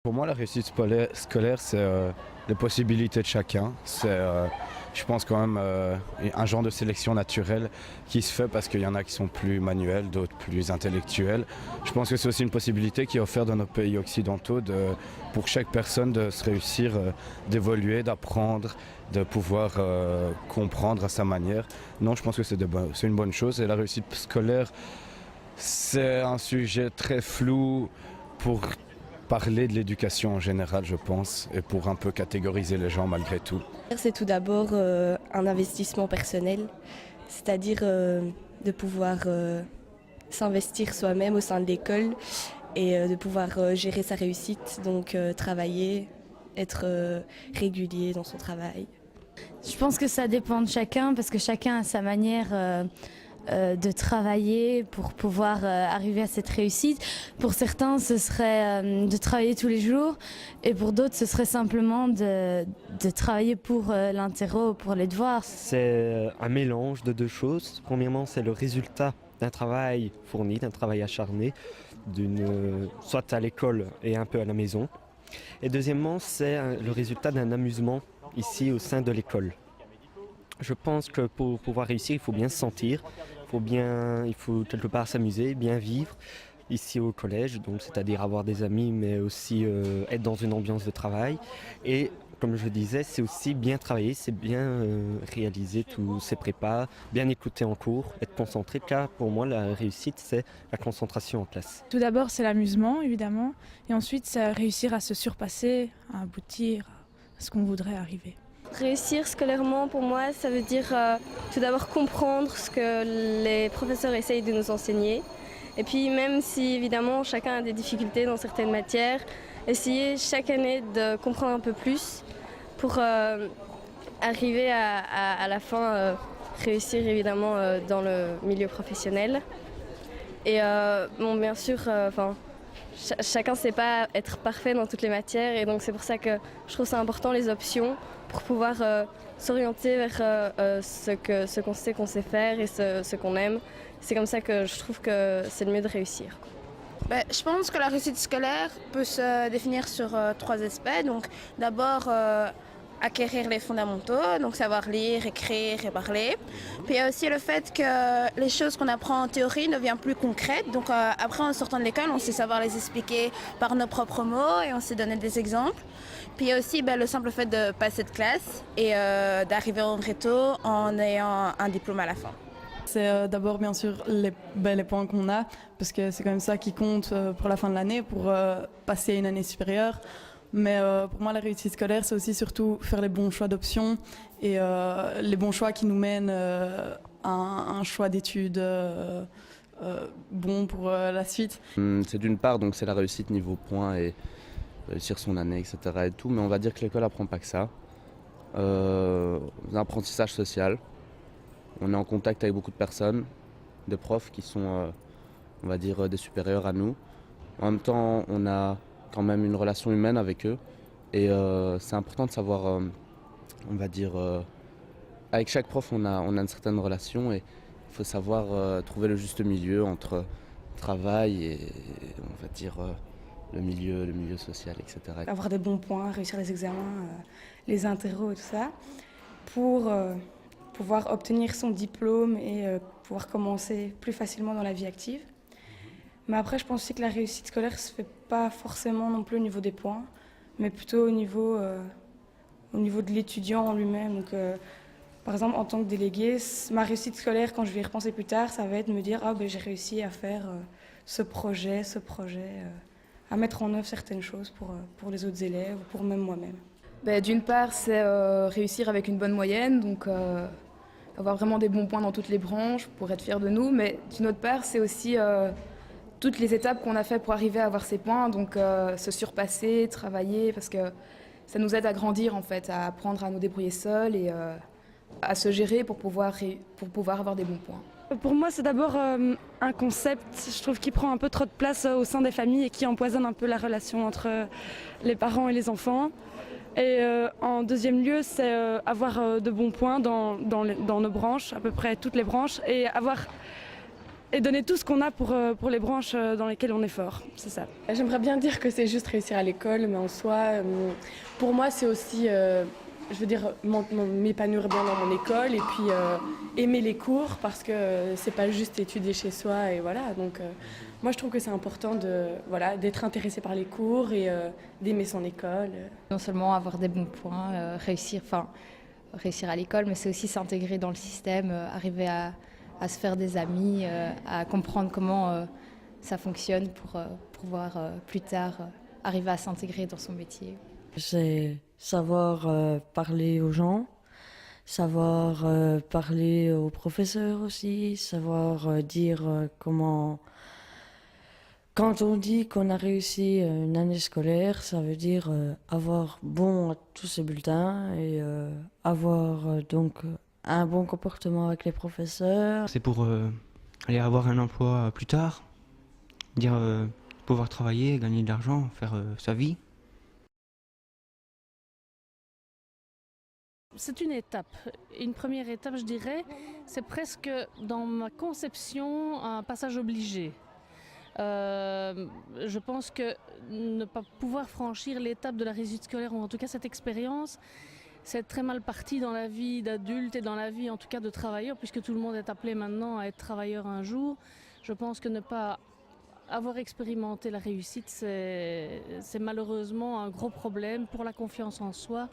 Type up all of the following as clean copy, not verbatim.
Pour moi, la réussite scolaire, c'est les possibilités de chacun. C'est, je pense, quand même un genre de sélection naturelle qui se fait parce qu'il y en a qui sont plus manuels, d'autres plus intellectuels. Je pense que c'est aussi une possibilité qui est offerte dans nos pays occidentaux pour chaque personne de se réussir, d'évoluer, d'apprendre, de pouvoir comprendre à sa manière. Non, je pense que c'est une bonne chose. Et la réussite scolaire, c'est un sujet très flou pour parler de l'éducation en général, je pense, et pour un peu catégoriser les gens malgré tout. C'est tout d'abord un investissement personnel, c'est-à-dire de pouvoir s'investir soi-même au sein de l'école et de pouvoir gérer sa réussite, donc travailler, être régulier dans son travail. Je pense que ça dépend de chacun parce que chacun a sa manière de travailler pour pouvoir arriver à cette réussite. Pour certains, ce serait de travailler tous les jours et pour d'autres, ce serait simplement de travailler pour l'interro, pour les devoirs. C'est un mélange de deux choses. Premièrement, c'est le résultat d'un travail fourni, d'un travail acharné, soit à l'école et un peu à la maison. Et deuxièmement, c'est le résultat d'un amusement ici au sein de l'école. Je pense que pour pouvoir réussir, il faut bien se sentir, il faut quelque part s'amuser, bien vivre ici au collège, donc c'est-à-dire avoir des amis, mais aussi être dans une ambiance de travail. Et comme je le disais, c'est aussi bien travailler, c'est bien réaliser tous ces prépas, bien écouter en cours, être concentré, car pour moi la réussite c'est la concentration en classe. Tout d'abord c'est l'amusement évidemment, et ensuite c'est réussir à se surpasser, à aboutir à ce qu'on voudrait arriver. Réussir scolairement, pour moi, ça veut dire tout d'abord comprendre ce que les professeurs essayent de nous enseigner. Et puis même si évidemment chacun a des difficultés dans certaines matières, essayer chaque année de comprendre un peu plus pour arriver à la fin réussir évidemment dans le milieu professionnel. Et bon, bien sûr, chacun ne sait pas être parfait dans toutes les matières et donc c'est pour ça que je trouve ça important les options pour pouvoir s'orienter vers ce qu'on sait qu'on sait faire et ce qu'on aime. C'est comme ça que je trouve que c'est le mieux de réussir. Je pense que la réussite scolaire peut se définir sur trois aspects. Donc d'abord acquérir les fondamentaux, donc savoir lire, écrire et parler. Puis il y a aussi le fait que les choses qu'on apprend en théorie deviennent plus concrètes. Donc après, en sortant de l'école, on sait savoir les expliquer par nos propres mots et on sait donner des exemples. Puis il y a aussi le simple fait de passer de classe et d'arriver au réto en ayant un diplôme à la fin. C'est d'abord bien sûr les points qu'on a, parce que c'est quand même ça qui compte pour la fin de l'année, pour passer une année supérieure. Mais pour moi, la réussite scolaire, c'est aussi surtout faire les bons choix d'options et les bons choix qui nous mènent à un choix d'études bon pour la suite. C'est d'une part, donc c'est la réussite niveau points et réussir son année, etc. et tout, mais on va dire que l'école n'apprend pas que ça. L'apprentissage social. On est en contact avec beaucoup de personnes, des profs qui sont, on va dire, des supérieurs à nous. En même temps, on a quand même une relation humaine avec eux. Et c'est important de savoir, on va dire, avec chaque prof, on a une certaine relation et il faut savoir trouver le juste milieu entre travail et, on va dire, le milieu social, etc. Avoir des bons points, réussir les examens, les interros et tout ça, pour pouvoir obtenir son diplôme et pouvoir commencer plus facilement dans la vie active. Mais après, je pense aussi que la réussite scolaire ne se fait pas forcément non plus au niveau des points, mais plutôt au niveau de l'étudiant en lui-même. Donc, par exemple, en tant que délégué, ma réussite scolaire, quand je vais y repenser plus tard, ça va être de me dire « Ah, ben, j'ai réussi à faire ce projet, à mettre en œuvre certaines choses pour les autres élèves, ou pour même moi-même. » D'une part, c'est réussir avec une bonne moyenne, donc avoir vraiment des bons points dans toutes les branches pour être fier de nous. Mais d'une autre part, c'est aussi toutes les étapes qu'on a fait pour arriver à avoir ces points, donc se surpasser, travailler, parce que ça nous aide à grandir en fait, à apprendre à nous débrouiller seuls et à se gérer pour pouvoir avoir des bons points. Pour moi, c'est d'abord un concept, je trouve, qui prend un peu trop de place au sein des familles et qui empoisonne un peu la relation entre les parents et les enfants. Et en deuxième lieu, c'est avoir de bons points dans nos branches, à peu près toutes les branches, et avoir et donner tout ce qu'on a pour les branches dans lesquelles on est fort. C'est ça. J'aimerais bien dire que c'est juste réussir à l'école, mais en soi, pour moi, c'est aussi, je veux dire, m'épanouir bien dans mon école et puis aimer les cours parce que c'est pas juste étudier chez soi et voilà. Donc, moi, je trouve que c'est important d'être intéressé par les cours et d'aimer son école. Non seulement avoir des bons points, réussir à l'école, mais c'est aussi s'intégrer dans le système, arriver à se faire des amis, à comprendre comment ça fonctionne pour pouvoir plus tard arriver à s'intégrer dans son métier. C'est savoir parler aux gens, savoir parler aux professeurs aussi, savoir dire comment... Quand on dit qu'on a réussi une année scolaire, ça veut dire avoir bon à tous ces bulletins et avoir donc un bon comportement avec les professeurs. C'est pour aller avoir un emploi plus tard, dire pouvoir travailler, gagner de l'argent, faire sa vie. C'est une étape. Une première étape, je dirais, c'est presque dans ma conception un passage obligé. Je pense que ne pas pouvoir franchir l'étape de la réussite scolaire, ou en tout cas cette expérience, c'est très mal parti dans la vie d'adulte et dans la vie en tout cas de travailleur, puisque tout le monde est appelé maintenant à être travailleur un jour. Je pense que ne pas avoir expérimenté la réussite, c'est malheureusement un gros problème pour la confiance en soi,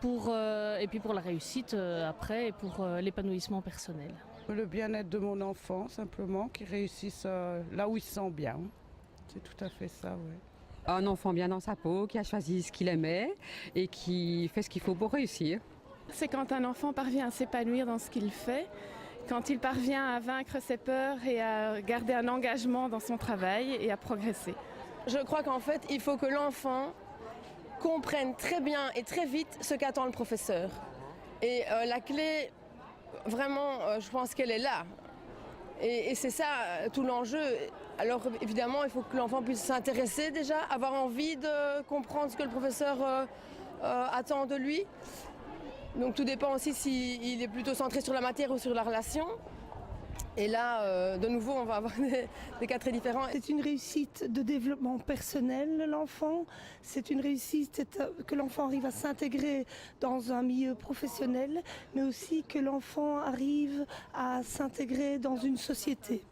et puis pour la réussite après et pour l'épanouissement personnel. Le bien-être de mon enfant, simplement, qu'il réussisse là où il se sent bien. C'est tout à fait ça, oui. Un enfant bien dans sa peau, qui a choisi ce qu'il aimait et qui fait ce qu'il faut pour réussir. C'est quand un enfant parvient à s'épanouir dans ce qu'il fait, quand il parvient à vaincre ses peurs et à garder un engagement dans son travail et à progresser. Je crois qu'en fait, il faut que l'enfant comprenne très bien et très vite ce qu'attend le professeur. Et la clé... Vraiment, je pense qu'elle est là. Et c'est ça tout l'enjeu. Alors évidemment, il faut que l'enfant puisse s'intéresser déjà, avoir envie de comprendre ce que le professeur attend de lui. Donc tout dépend aussi s'il est plutôt centré sur la matière ou sur la relation. Et là, de nouveau, on va avoir des cas très différents. C'est une réussite de développement personnel, l'enfant. C'est une réussite que l'enfant arrive à s'intégrer dans un milieu professionnel, mais aussi que l'enfant arrive à s'intégrer dans une société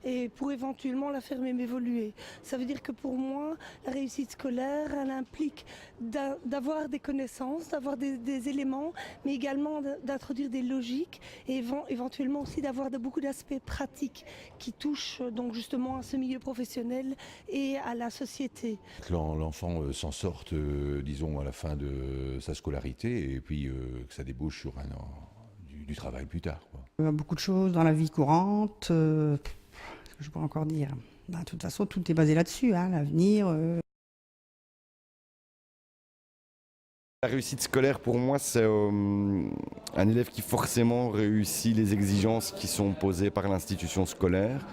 et pour éventuellement la faire même évoluer. Ça veut dire que pour moi, la réussite scolaire, elle implique d'avoir des connaissances, d'avoir des éléments, mais également d'introduire des logiques et éventuellement aussi d'avoir beaucoup d'aspects pratiques qui touchent donc justement à ce milieu professionnel et à la société. L'enfant s'en sorte, disons, à la fin de sa scolarité et puis que ça débouche sur du travail plus tard, quoi. Beaucoup de choses dans la vie courante. Je peux encore dire. De toute façon, tout est basé là-dessus, hein, l'avenir. La réussite scolaire, pour moi, c'est un élève qui forcément réussit les exigences qui sont posées par l'institution scolaire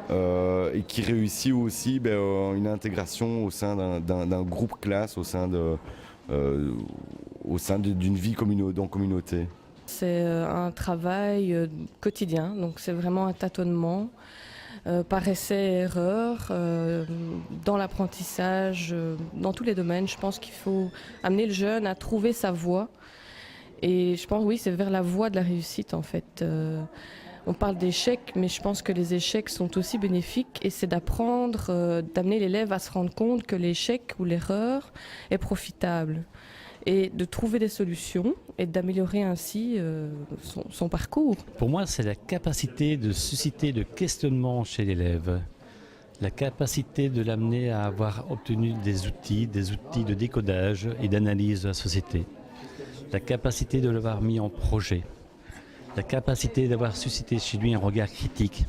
et qui réussit aussi une intégration au sein d'un groupe classe, au sein d'une vie en communauté. C'est un travail quotidien, donc c'est vraiment un tâtonnement. Par essai et erreur, dans l'apprentissage, dans tous les domaines. Je pense qu'il faut amener le jeune à trouver sa voie. Et je pense, oui, c'est vers la voie de la réussite, en fait. On parle d'échecs, mais je pense que les échecs sont aussi bénéfiques. Et c'est d'apprendre, d'amener l'élève à se rendre compte que l'échec ou l'erreur est profitable. Et de trouver des solutions et d'améliorer ainsi son parcours. Pour moi, c'est la capacité de susciter de questionnement chez l'élève, la capacité de l'amener à avoir obtenu des outils de décodage et d'analyse de la société, la capacité de l'avoir mis en projet, la capacité d'avoir suscité chez lui un regard critique,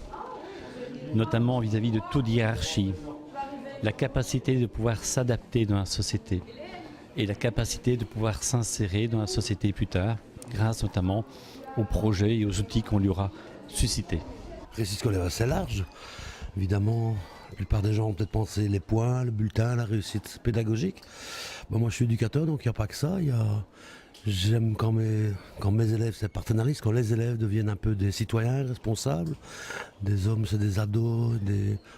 notamment vis-à-vis de toute hiérarchie, la capacité de pouvoir s'adapter dans la société. Et la capacité de pouvoir s'insérer dans la société plus tard, grâce notamment aux projets et aux outils qu'on lui aura suscités. Réussite scolaire assez large. Évidemment, la plupart des gens ont peut-être pensé les points, le bulletin, la réussite pédagogique. Moi, je suis éducateur, donc il n'y a pas que ça. Il y a J'aime quand mes élèves, c'est partenaristes, quand les élèves deviennent un peu des citoyens responsables, des hommes, c'est des ados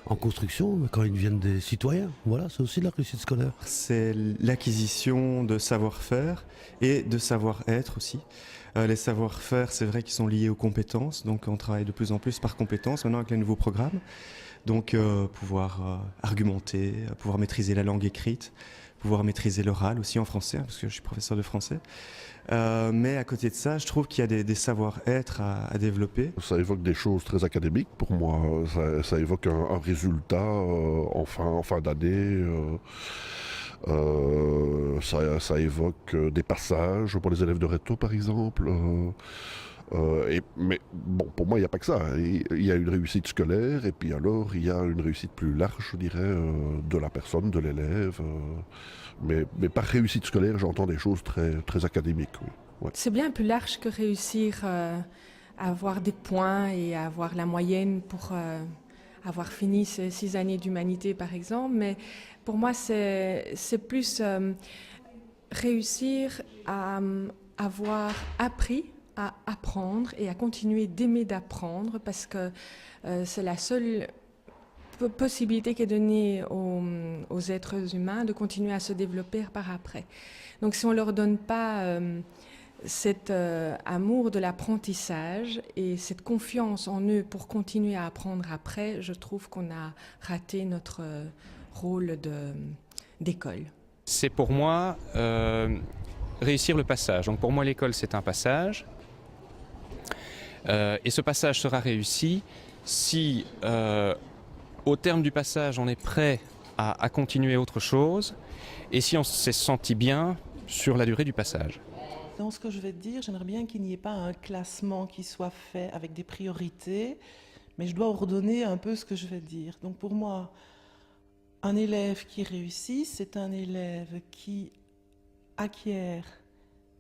en construction, mais quand ils deviennent des citoyens, voilà, c'est aussi la réussite scolaire. C'est l'acquisition de savoir-faire et de savoir-être aussi. Les savoir-faire, c'est vrai qu'ils sont liés aux compétences, donc on travaille de plus en plus par compétences maintenant avec les nouveaux programmes. Donc pouvoir argumenter, pouvoir maîtriser la langue écrite, pouvoir maîtriser l'oral aussi en français, parce que je suis professeur de français. Mais à côté de ça, je trouve qu'il y a des savoir-être à développer. Ça évoque des choses très académiques pour moi. Ça évoque un résultat en fin d'année. Ça évoque des passages pour les élèves de Réto, par exemple. Mais bon, pour moi, il n'y a pas que ça. Il y a une réussite scolaire, et puis alors, il y a une réussite plus large, je dirais, de la personne, de l'élève. Mais par réussite scolaire, j'entends des choses très académiques. Oui. Ouais. C'est bien plus large que réussir à avoir des points et à avoir la moyenne pour avoir fini ces 6 années d'humanité, par exemple. Mais pour moi, c'est plus réussir à avoir appris à apprendre et à continuer d'aimer d'apprendre, parce que c'est la seule possibilité qui est donnée aux êtres humains de continuer à se développer par après. Donc si on ne leur donne pas cet amour de l'apprentissage et cette confiance en eux pour continuer à apprendre après, je trouve qu'on a raté notre rôle d'école. C'est pour moi réussir le passage. Donc pour moi, l'école, c'est un passage. Et ce passage sera réussi si, au terme du passage, on est prêt à continuer autre chose et si on s'est senti bien sur la durée du passage. Dans ce que je vais te dire, j'aimerais bien qu'il n'y ait pas un classement qui soit fait avec des priorités, mais je dois ordonner un peu ce que je vais dire. Donc pour moi, un élève qui réussit, c'est un élève qui acquiert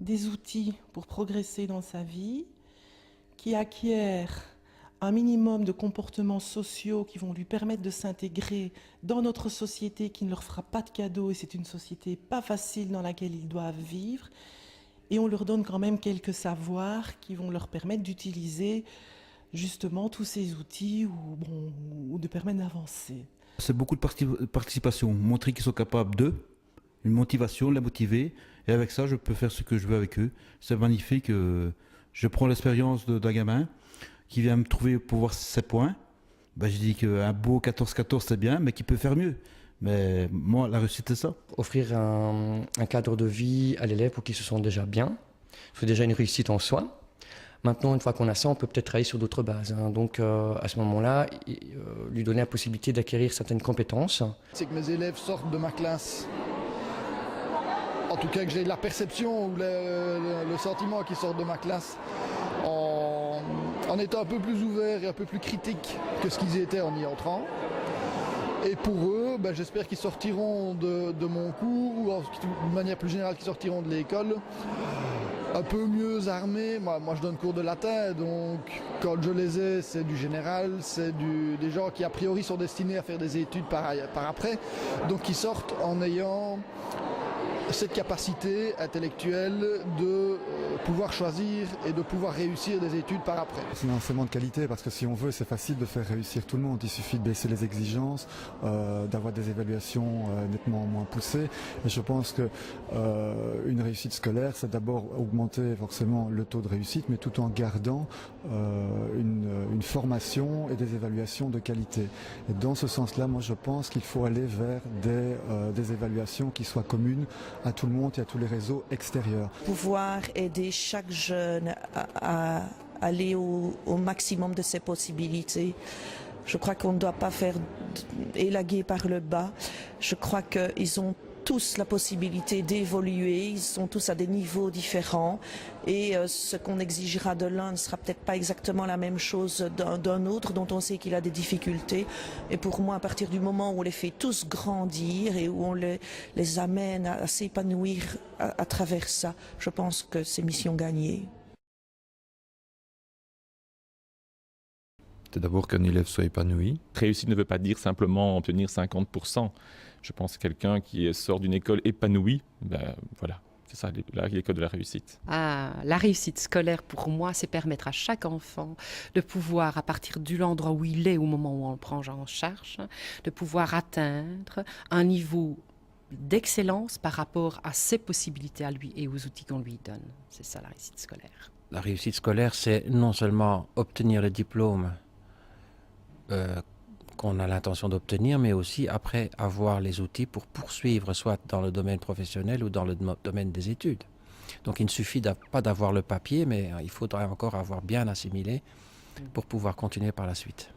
des outils pour progresser dans sa vie, qui acquiert un minimum de comportements sociaux qui vont lui permettre de s'intégrer dans notre société qui ne leur fera pas de cadeaux, et c'est une société pas facile dans laquelle ils doivent vivre. Et on leur donne quand même quelques savoirs qui vont leur permettre d'utiliser justement tous ces outils ou de permettre d'avancer. C'est beaucoup de participation, montrer qu'ils sont capables une motivation, les motiver, et avec ça je peux faire ce que je veux avec eux. C'est magnifique, je prends l'expérience d'un gamin qui vient me trouver pour voir ses points. Ben, je dis qu'un beau 14-14 c'est bien, mais qu'il peut faire mieux. Mais moi, la réussite, c'est ça. Offrir un cadre de vie à l'élève pour qu'il se sente déjà bien. C'est déjà une réussite en soi. Maintenant, une fois qu'on a ça, on peut peut-être travailler sur d'autres bases. Donc, à ce moment-là, lui donner la possibilité d'acquérir certaines compétences. C'est que mes élèves sortent de ma classe. En tout cas, que j'ai la perception ou le sentiment qu'ils sortent de ma classe en étant un peu plus ouverts et un peu plus critiques que ce qu'ils étaient en y entrant. Et pour eux, j'espère qu'ils sortiront de mon cours, ou de manière plus générale qu'ils sortiront de l'école, un peu mieux armés. Moi je donne cours de latin, donc quand je les ai, c'est du général, c'est des gens qui a priori sont destinés à faire des études par après, donc qui sortent en ayant cette capacité intellectuelle de pouvoir choisir et de pouvoir réussir des études par après. C'est un enseignement de qualité, parce que si on veut, c'est facile de faire réussir tout le monde. Il suffit de baisser les exigences, d'avoir des évaluations nettement moins poussées. Et je pense que une réussite scolaire, c'est d'abord augmenter forcément le taux de réussite, mais tout en gardant une formation et des évaluations de qualité. Et dans ce sens-là, moi je pense qu'il faut aller vers des évaluations qui soient communes à tout le monde et à tous les réseaux extérieurs. Pouvoir aider chaque jeune à aller au maximum de ses possibilités. Je crois qu'on ne doit pas faire élaguer par le bas. Je crois qu'ils ont tous la possibilité d'évoluer, ils sont tous à des niveaux différents, et ce qu'on exigera de l'un ne sera peut-être pas exactement la même chose d'un autre dont on sait qu'il a des difficultés. Et pour moi, à partir du moment où on les fait tous grandir et où on les amène à s'épanouir à travers ça, je pense que c'est mission gagnée. C'est d'abord qu'un élève soit épanoui. Réussite ne veut pas dire simplement obtenir 50%. Je pense que quelqu'un qui sort d'une école épanouie, voilà, C'est ça, l'école de la réussite. La réussite scolaire, pour moi, c'est permettre à chaque enfant de pouvoir, à partir de l'endroit où il est, au moment où on le prend en charge, de pouvoir atteindre un niveau d'excellence par rapport à ses possibilités à lui et aux outils qu'on lui donne. C'est ça la réussite scolaire. La réussite scolaire, c'est non seulement obtenir le diplôme qu'on a l'intention d'obtenir, mais aussi après avoir les outils pour poursuivre soit dans le domaine professionnel ou dans le domaine des études. Donc il ne suffit pas d'avoir le papier, mais il faudra encore avoir bien assimilé pour pouvoir continuer par la suite.